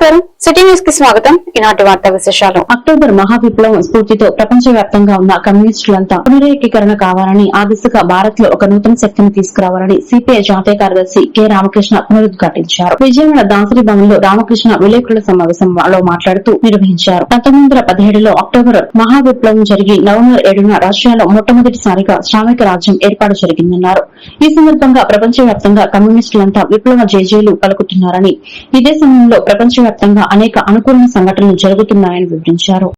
నమస్కారం, city news కి స్వాగతం. ఈనాటి వార్తా విశేషాలు. అక్టోబర్ మహావిప్లవం స్ఫూర్తితో ప్రపంచవ్యాప్తంగా ఉన్న కమ్యూనిస్టులంతా పునరేకీకరణ కావాలని, ఆ దిశగా భారత్ లో ఒక నూతన శక్తిని తీసుకురావాలని సిపిఐ జాతీయ కార్యదర్శి కె రామకృష్ణ పునరుద్ఘాటించారు. విజయవాడ దాసరి భవన్ లో రామకృష్ణ విలేకరుల సమావేశంలో మాట్లాడుతూ నిర్వహించారు. 1917లో అక్టోబర్ మహావిప్లవం జరిగి నవంబర్ 7న రష్యాలో మొట్టమొదటిసారిగా శ్రామిక రాజ్యం ఏర్పాటు జరిగిందన్నారు. ఈ సందర్భంగా ప్రపంచవ్యాప్తంగా కమ్యూనిస్టులంతా విప్లవ జేజేలు పలుకుతున్నారని, ఇదే సమయంలో ప్రపంచవ్యాప్తంగా అనేక అనుకూల సంఘటనలు జరుగుతున్నాయని వివరించారు.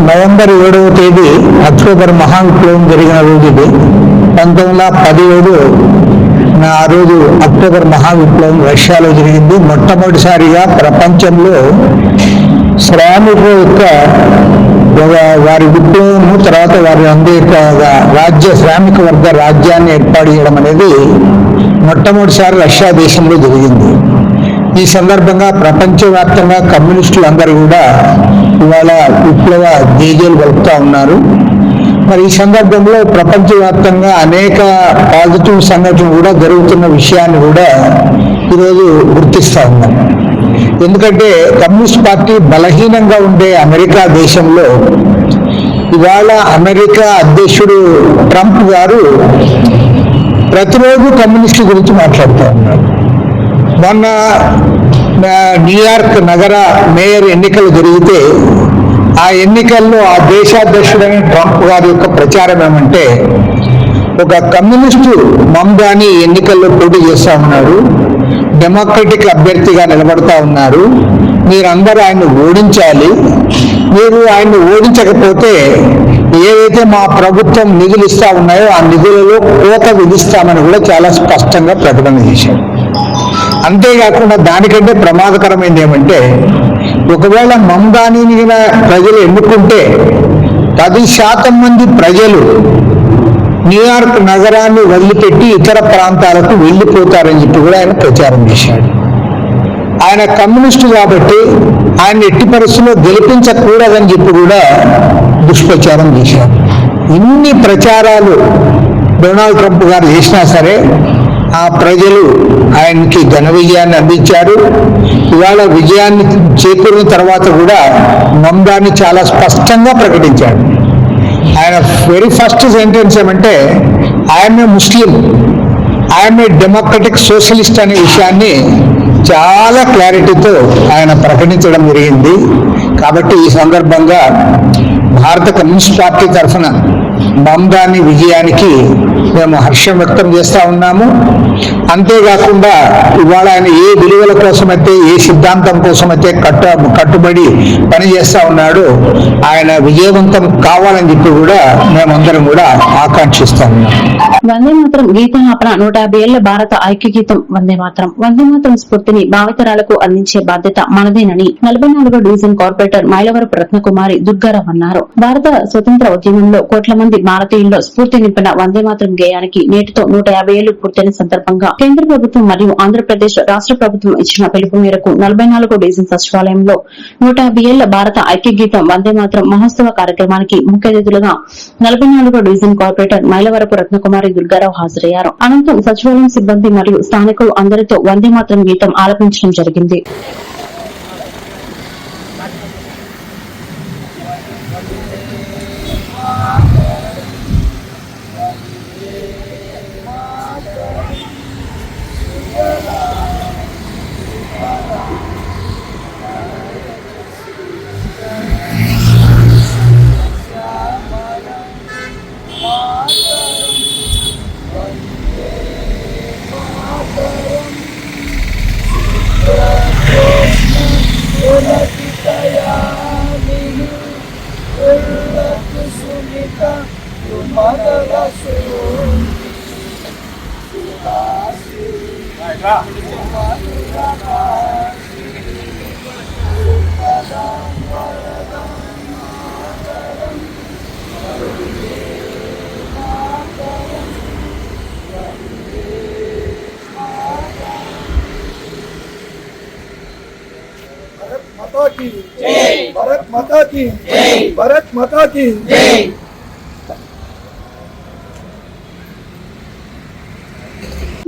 నవంబర్ 7వ తేదీ అక్టోబర్ మహావిప్లవం జరిగిన రోజు ఇది. 1917 ఆ రోజు అక్టోబర్ మహావిప్లవం రష్యాలో జరిగింది. మొట్టమొదటిసారిగా ప్రపంచంలో శ్రామికుల యొక్క వారి విప్లవము, తర్వాత వారి అందరి శ్రామిక వర్గ రాజ్యాన్ని ఏర్పాటు చేయడం అనేది మొట్టమొదటిసారి రష్యా దేశంలో జరిగింది. ఈ సందర్భంగా ప్రపంచవ్యాప్తంగా కమ్యూనిస్టులు అందరూ కూడా ఇవాళ విప్లవ జేజేలు పలుకుతూ ఉన్నారు. మరి ఈ సందర్భంలో ప్రపంచవ్యాప్తంగా అనేక పాజిటివ్ సంఘటనలు కూడా జరుగుతున్న విషయాన్ని కూడా ఈరోజు గుర్తిస్తూ ఉన్నాం. ఎందుకంటే కమ్యూనిస్ట్ పార్టీ బలహీనంగా ఉండే అమెరికా దేశంలో ఇవాళ అమెరికా అధ్యక్షుడు ట్రంప్ గారు ప్రతిరోజు కమ్యూనిస్టుల గురించి మాట్లాడుతూ ఉన్నారు. మొన్న న్యూయార్క్ నగర మేయర్ ఎన్నికలు జరిగితే ఆ ఎన్నికల్లో ఆ దేశాధ్యక్షుడైన ట్రంప్ గారి యొక్క ప్రచారం ఏమంటే, ఒక కమ్యూనిస్టు మమ్దాని ఎన్నికల్లో పోటీ చేస్తూ ఉన్నారు, డెమోక్రటిక్ అభ్యర్థిగా నిలబడతా ఉన్నారు, మీరందరూ ఆయన్ని ఓడించాలి, మీరు ఆయన్ని ఓడించకపోతే ఏవైతే మా ప్రభుత్వం నిధులు ఇస్తా ఉన్నాయో ఆ నిధులలో కోత విధిస్తామని కూడా చాలా స్పష్టంగా ప్రకటన చేశారు. అంతేకాకుండా దానికంటే ప్రమాదకరమైనది ఏమంటే, ఒకవేళ మమ్దానిని ప్రజలు ఎన్నుకుంటే 10% మంది ప్రజలు న్యూయార్క్ నగరాన్ని వదిలిపెట్టి ఇతర ప్రాంతాలకు వెళ్ళిపోతారని చెప్పి కూడా ఆయన ప్రచారం చేశాడు. ఆయన కమ్యూనిస్టు కాబట్టి ఆయన ఎట్టి పరిస్థితుల్లో గెలిపించకూడదని చెప్పి కూడా దుష్ప్రచారం చేశారు. ఇన్ని ప్రచారాలు డొనాల్డ్ ట్రంప్ గారు చేసినా సరే ఆ ప్రజలు ఆయనకి ఘన విజయాన్ని అందించారు. ఇవాళ విజయాన్ని చేకూరిన తర్వాత కూడా మమ్దాన్ని చాలా స్పష్టంగా ప్రకటించాడు. ఆయన వెరీ ఫస్ట్ సెంటెన్స్ ఏమంటే, I'm a Muslim, I'm a democratic socialist అనే విషయాన్ని చాలా క్లారిటీతో ఆయన ప్రకటించడం జరిగింది. కాబట్టి ఈ సందర్భంగా భారత కమ్యూనిస్ట్ పార్టీ తరఫున మమ్దాని విజయానికి మేము హర్షం వ్యక్తం చేస్తూ ఉన్నాము. అంతేకాకుండా ఇవాళ ఆయన ఏ విలువల కోసమైతే, ఏ సిద్ధాంతం కోసమైతే కట్టుబడి పనిచేస్తూ ఉన్నాడో ఆయన విజయవంతం కావాలని చెప్పి కూడా మేమందరం కూడా ఆకాంక్షిస్తా ఉన్నాం. వందే మాతరం గీతాలాపన 150 ఏళ్ల భారత ఐక్య గీతం వందే మాతరం. వందే మాతరం స్ఫూర్తిని భావితరాలకు అందించే బాధ్యత మనదేనని 44వ డివిజన్ కార్పొరేటర్ మైలవరపు రత్నకుమారి దుర్గారావు అన్నారు. భారత స్వతంత్ర ఉద్యమంలో కోట్ల మంది భారతీయుల్లో స్ఫూర్తి నింపిన వందే మాతరం గేయానికి నేటితో 150 ఏళ్లు పూర్తయిన సందర్భంగా కేంద్ర ప్రభుత్వం మరియు ఆంధ్రప్రదేశ్ రాష్ట ప్రభుత్వం ఇచ్చిన పిలుపు మేరకు 44వ డివిజన్ సచివాలయంలో 150 ఏళ్ల భారత ఐక్య గీతం వందే మాతరం మహోత్సవ కార్యక్రమానికి ముఖ్య అతిథులుగా 44వ డివిజన్ కార్పొరేటర్ మైలవరపు రత్నకుమారి దుర్గారావు హాజరయ్యారు. అనంతరం సచివాలయం సిబ్బంది మరియు స్థానికులు అందరితో వందే మాతరం గీతం ఆలపించడం జరిగింది. भारत माता की जय, भारत माता की भारत माता की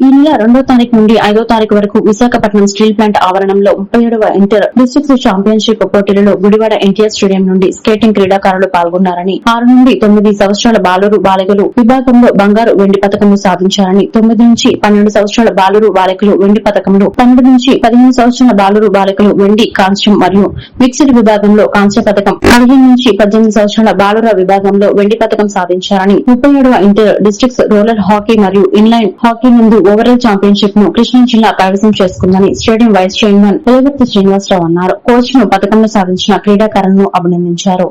ఈ నెల 2వ తారీఖు నుండి 5వ తారీఖు వరకు విశాఖపట్నం స్టీల్ ప్లాంట్ ఆవరణంలో 37వ ఇంటర్ డిస్ట్రిక్ట్ ఛాంపియన్షిప్ పోటీలలో గుడివాడ ఎన్టీఆర్ స్టేడియం నుండి స్కేటింగ్ క్రీడాకారులు పాల్గొన్నారని 6 నుండి 9 సంవత్సరాల బాలురు బాలికలు విభాగంలో బంగారు వెండి పతకంను సాధించారని 9 నుంచి 12 సంవత్సరాల బాలురు బాలికలు వెండి పతకంలో 12 నుంచి 15 సంవత్సరాల బాలురు బాలికలు వెండి కాంస్యం మరియు మిక్స్డ్ విభాగంలో కాంస్య పతకం 15 నుంచి 18 సంవత్సరాల బాలుర విభాగంలో వెండి పతకం సాధించారని 37వ ఇంటర్ డిస్ట్రిక్ట్ రోలర్ హాకీ మరియు ఇన్లైన్ హాకీ నందు ఓవరాల్ ఛాంపియన్షిప్ ను కృష్ణా జిల్లా కైవసం చేసుకుందని stadium vice chairman Elavarthi Srinivasarao అన్నారు. కోచ్ ను పథకంలో సాధించిన క్రీడాకారులను అభినందించారు.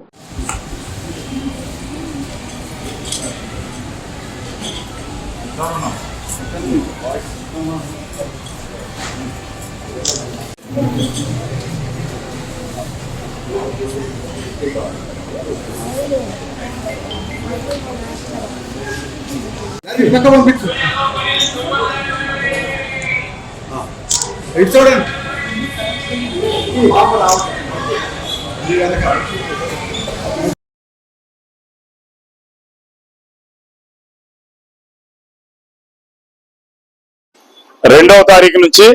చూడండి రెండవ తారీఖు నుంచి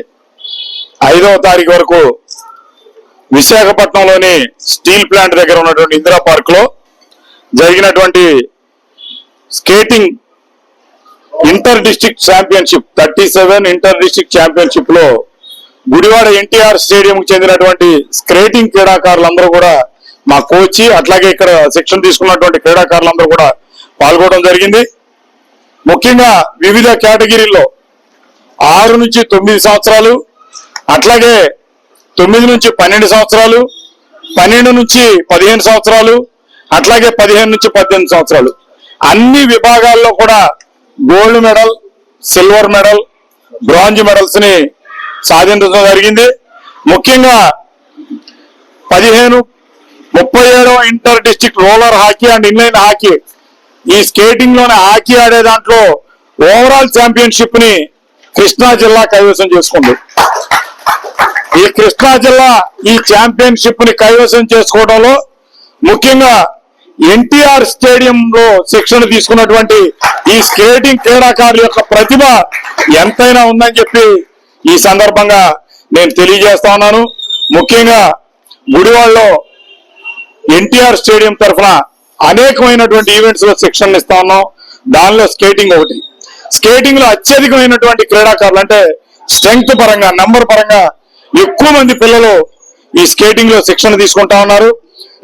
5వ తారీఖు వరకు విశాఖపట్నంలోని స్టీల్ ప్లాంట్ దగ్గర ఉన్నటువంటి ఇందిరా పార్క్ లో జరిగినటువంటి skating inter district championship 37 inter district championship లో గుడివాడ ఎన్టీఆర్ స్టేడియం కు చెందినటువంటి స్కేటింగ్ క్రీడాకారులందరూ కూడా మా కోచ్ అట్లాగే ఇక్కడ శిక్షణ తీసుకున్నటువంటి క్రీడాకారులందరూ కూడా పాల్గొనడం జరిగింది. ముఖ్యంగా వివిధ కేటగిరీల్లో 6 నుంచి 9 సంవత్సరాలు, అట్లాగే 9 నుంచి 12 సంవత్సరాలు, 12 నుంచి 15 సంవత్సరాలు, అట్లాగే 15 నుంచి 18 సంవత్సరాలు అన్ని విభాగాల్లో కూడా gold medal, silver medal, bronze medals ని సాధించడం జరిగింది. ముఖ్యంగా 37వ inter district roller hockey and inline hockey ఈ స్కేటింగ్ లోనే హాకీ ఆడే దాంట్లో ఓవరాల్ ఛాంపియన్షిప్ ని కృష్ణా జిల్లా కైవసం చేసుకుంది. ఈ కృష్ణా జిల్లా ఈ ఛాంపియన్షిప్ ని కైవసం చేసుకోవడంలో ముఖ్యంగా ఎన్టీఆర్ స్టేడియం లో శిక్షణ తీసుకున్నటువంటి ఈ స్కేటింగ్ క్రీడాకారుల యొక్క ప్రతిభ ఎంతైనా ఉందని చెప్పి ఈ సందర్భంగా నేను తెలియజేస్తా ఉన్నాను. ముఖ్యంగా గుడివాడలో ఎన్టీఆర్ స్టేడియం తరఫున అనేకమైనటువంటి ఈవెంట్స్ లో శిక్షణ ఇస్తా ఉన్నాం. దానిలో స్కేటింగ్ ఒకటి. స్కేటింగ్ లో అత్యధికమైనటువంటి క్రీడాకారులు అంటే స్ట్రెంగ్త్ పరంగా, నంబర్ పరంగా ఎక్కువ మంది పిల్లలు ఈ స్కేటింగ్ లో శిక్షణ తీసుకుంటా ఉన్నారు.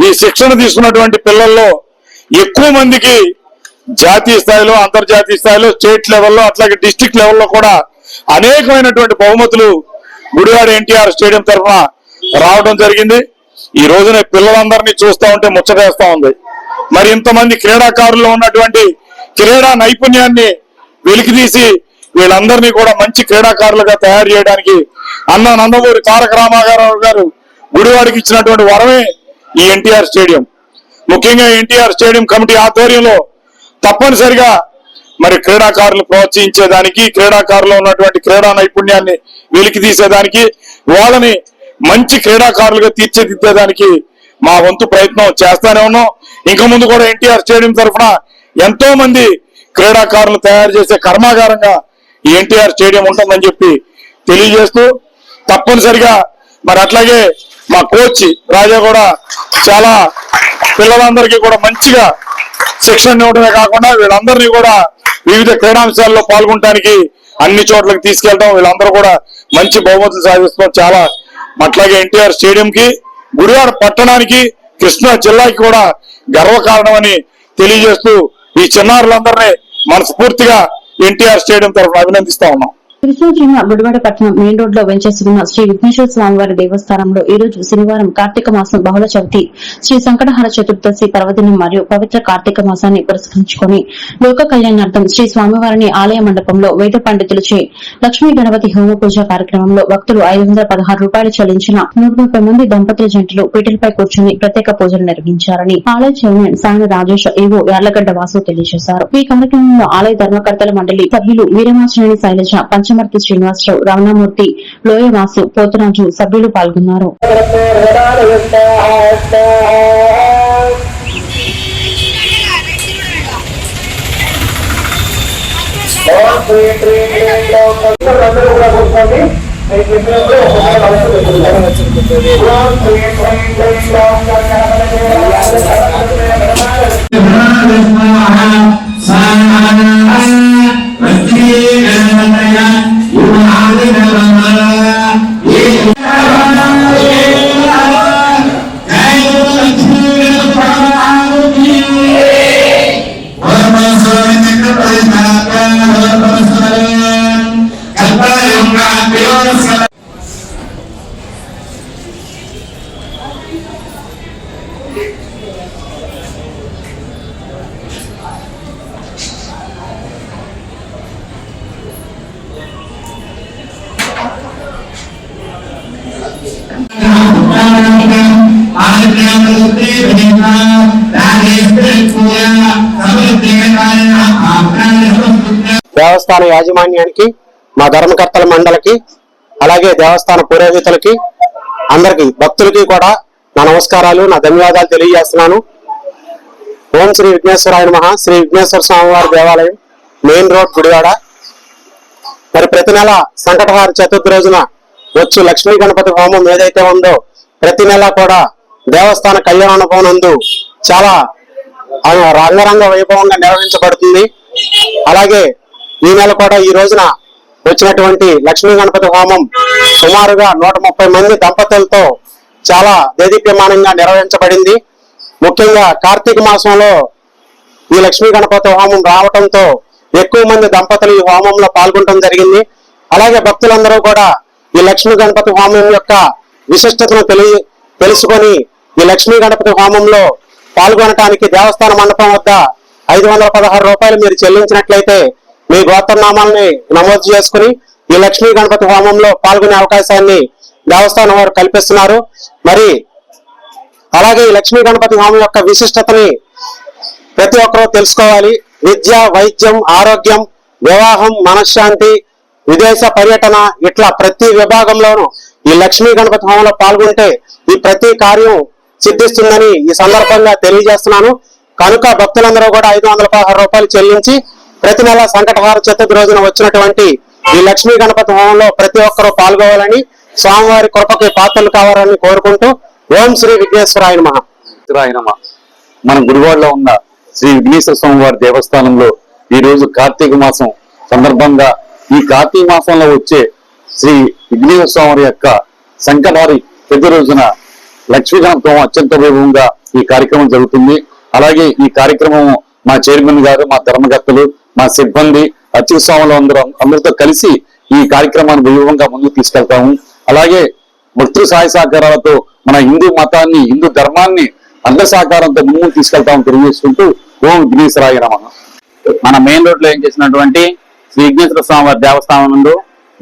ఈ శిక్షణ తీసుకున్నటువంటి పిల్లల్లో ఎక్కువ మందికి జాతీయ స్థాయిలో, అంతర్జాతీయ స్థాయిలో, స్టేట్ లెవెల్లో, అట్లాగే డిస్ట్రిక్ట్ లెవెల్లో కూడా అనేకమైనటువంటి బహుమతులు గుడివాడ ఎన్టీఆర్ స్టేడియం తరఫున రావడం జరిగింది. ఈ రోజున పిల్లలందరినీ చూస్తా ఉంటే ముచ్చటేస్తా ఉంది. మరి ఇంతమంది క్రీడాకారుల్లో ఉన్నటువంటి క్రీడా నైపుణ్యాన్ని వెలికితీసి వీళ్ళందరినీ కూడా మంచి క్రీడాకారులుగా తయారు చేయడానికి అన్న నందమూరి తారక రామారావు గారు గుడివాడికి ఇచ్చినటువంటి వరమే ఈ ఎన్టీఆర్ స్టేడియం. ముఖ్యంగా ఎన్టీఆర్ స్టేడియం కమిటీ ఆధ్వర్యంలో తప్పనిసరిగా మరి క్రీడాకారులు ప్రోత్సహించేదానికి, క్రీడాకారులు ఉన్నటువంటి క్రీడా నైపుణ్యాన్ని వెలికి తీసేదానికి, వాళ్ళని మంచి క్రీడాకారులుగా తీర్చిదిద్దేదానికి మా వంతు ప్రయత్నం చేస్తానే ఉన్నాం. ఇంకా ముందు కూడా ఎన్టీఆర్ స్టేడియం తరఫున ఎంతో మంది క్రీడాకారులు తయారు చేసే కర్మాగారంగా ఈ ఎన్టీఆర్ స్టేడియం ఉంటుందని చెప్పి తెలియజేస్తూ తప్పనిసరిగా మరి అట్లాగే మా కోచ్ రాజా కూడా చాలా పిల్లలందరికీ కూడా మంచిగా శిక్షణ ఇవ్వడమే కాకుండా వీళ్ళందరినీ కూడా వివిధ క్రీడాంశాల్లో పాల్గొనడానికి అన్ని చోట్లకి తీసుకెళ్ళడం, వీళ్ళందరూ కూడా మంచి బహుమతులు సాధిస్తాం. చాలా అట్లాగే ఎన్టీఆర్ స్టేడియం కి, గుడివాడ పట్టణానికి, కృష్ణా జిల్లాకి కూడా గర్వకారణమని తెలియజేస్తూ ఈ చిన్నారులందరినీ మనస్ఫూర్తిగా ఎన్టీఆర్ స్టేడియం తరఫున అభినందిస్తా ఉన్నాం. కృష్ణా జిల్లా గుడివాడ పట్టణం మెయిన్ రోడ్ లో వెంచేస్తున్న శ్రీ విఘ్నేశ్వర స్వామివారి దేవస్థానంలో ఈ రోజు శనివారం కార్తీక మాసం బహుళ చవితి, శ్రీ సంకటహర చతుర్దశి పర్వదినం మరియు పవిత్ర కార్తీక మాసాన్ని పురస్కరించుకుని లోక కళ్యాణార్థం శ్రీ స్వామివారిని ఆలయ మండపంలో వేద పండితులచే లక్ష్మీ గణపతి హోమ పూజ కార్యక్రమంలో భక్తులు 516 రూపాయలు చెల్లించిన 130 మంది దంపతుల జంటలు పీటలపై కూర్చుని ప్రత్యేక పూజలు నిర్వహించారని ఆలయ చైర్మన్ సాయన రాజేష్ ఏవో యార్లగడ్డ వాసు తెలియజేశారు. ఈ కార్యక్రమంలో ఆలయ ధర్మకర్తల మండలి సభ్యులు వీరమాచినేని శైలజ, పంచమర్తి శ్రీనివాసరావు, రమణమూర్తి, లోయవాసు, పోతరాజు సభ్యులు పాల్గొన్నారు. అందరూ కూడా కూర్చోండి. నేను చెప్పినప్పుడు ఒక్కొక్క మనసు పెట్టుకుంటాను. దేవస్థాన యాజమాన్యానికి, మా ధర్మకర్తల మండలికి, అలాగే దేవస్థాన పురోహితులకి, అందరికి భక్తులకి కూడా నా నమస్కారాలు, నా ధన్యవాదాలు తెలియజేస్తున్నాను. ఓం శ్రీ విఘ్నేశ్వరాయ నమః. శ్రీ విఘ్నేశ్వర స్వామివారి దేవాలయం, మెయిన్ రోడ్, గుడివాడ. మరి ప్రతి నెల సంకటహార చతుర్థి రోజున వచ్చు లక్ష్మీ గణపతి హోమం ఏదైతే ఉందో ప్రతి నెల కూడా దేవస్థాన కళ్యాణ భవనందు చాలా రంగరంగ వైభవంగా నిర్వహించబడుతుంది. అలాగే ఈ నెల కూడా ఈ రోజున వచ్చినటువంటి లక్ష్మీ గణపతి హోమం సుమారుగా 130 మంది దంపతులతో చాలా దేదీప్యమానంగా నిర్వహించబడింది. ముఖ్యంగా కార్తీక మాసంలో ఈ లక్ష్మీ గణపతి హోమం రావడంతో ఎక్కువ మంది దంపతులు ఈ హోమంలో పాల్గొనడం జరిగింది. అలాగే భక్తులందరూ కూడా ఈ లక్ష్మీ గణపతి హోమం యొక్క విశిష్టతను తెలుసుకొని ఈ లక్ష్మీ గణపతి హోమంలో పాల్గొనడానికి దేవస్థాన మండపం వద్ద 516 రూపాయలు మీరు చెల్లించినట్లయితే మీ గోత్రనామాలని నమోదు చేసుకుని ఈ లక్ష్మీ గణపతి హోమంలో పాల్గొనే అవకాశాన్ని దేవస్థానం వారు కల్పిస్తున్నారు. మరి అలాగే ఈ లక్ష్మీ గణపతి హోమం యొక్క విశిష్టతని ప్రతి ఒక్కరూ తెలుసుకోవాలి. విద్య, వైద్యం, ఆరోగ్యం, వివాహం, మనశ్శాంతి, విదేశ పర్యటన, ఇట్లా ప్రతి విభాగంలోనూ ఈ లక్ష్మీ గణపతి హోమంలో పాల్గొంటే ఈ ప్రతి కార్యం సిద్ధిస్తుందని ఈ సందర్భంగా తెలియజేస్తున్నాను. కనుక భక్తులందరూ కూడా 516 రూపాయలు చెల్లించి ప్రతి నెల సంకటహార చతుర్థి రోజున వచ్చినటువంటి ఈ లక్ష్మీ గణపతి హోమంలో ప్రతి ఒక్కరూ పాల్గొవాలని, స్వామివారి కృపకి పాత్రలు కావాలని కోరుకుంటూ ఓం శ్రీ విఘ్నేశ్వరాయ నమః. మన గుడివాడలో ఉన్న శ్రీ విఘ్నేశ్వర స్వామి వారి దేవస్థానంలో ఈ రోజు కార్తీక మాసం సందర్భంగా ఈ కార్తీక మాసంలో వచ్చే శ్రీ విఘ్నేశ్వర స్వామి యొక్క సంకటహారి ప్రతి రోజున లక్ష్మీ గణపతి అత్యంత వైభవంగా ఈ కార్యక్రమం జరుగుతుంది. అలాగే ఈ కార్యక్రమం మా చైర్మన్ గారు, మా ధర్మకర్తలు, మా సిబ్బంది, అర్చక స్వాములు అందరితో కలిసి ఈ కార్యక్రమాన్ని వైభవంగా ముందుకు తీసుకెళ్తాము. అలాగే భక్తుల సహాయ సహకారాలతో మన హిందూ మతాన్ని, హిందూ ధర్మాన్ని అందరి సహకారంతో ముందుకు తీసుకెళ్తామని తెలియజేసుకుంటూ ఓం విఘ్నేశ్వరాయ నమః. మన మెయిన్ రోడ్ లో ఏం చేసినటువంటి శ్రీ విఘ్నేశ్వర స్వామి వారి దేవస్థానం నందు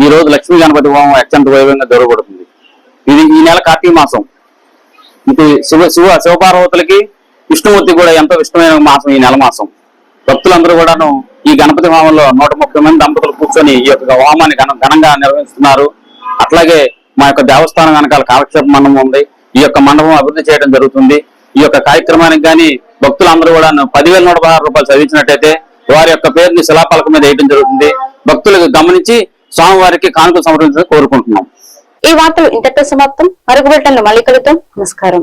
ఈ రోజు లక్ష్మీ గణపతి హోమం అత్యంత వైభవంగా జరగబడుతుంది. ఇది ఈ నెల కార్తీక మాసం. ఇది శివపార్వతులకి, విష్ణుమూర్తి కూడా ఎంతో ఇష్టమైన మాసం ఈ నెల మాసం. భక్తులందరూ కూడాను ఈ గణపతి హోమంలో 130 మంది దంపతులు కూర్చొని ఈ యొక్క హోమాన్ని ఘనంగా నిర్వహిస్తున్నారు. అట్లాగే మా యొక్క దేవస్థానం వెనకాల కాలక్షేప మండపం ఉంది. ఈ యొక్క మండపం అభివృద్ధి చేయడం జరుగుతుంది. ఈ యొక్క కార్యక్రమానికి గానీ భక్తులందరూ కూడా 10,116 రూపాయలు చదివించినట్టయితే వారి యొక్క పేరుని శిలాపలక మీద వేయడం జరుగుతుంది. భక్తులకు గమనించి స్వామివారికి కానుకలు సమర్పించాలని కోరుకుంటున్నాం. ఈ వార్తలు ఇంతటితో సమాప్తం. మరొక బులెటిన్లో మళ్ళీ కలుద్దాం. నమస్కారం.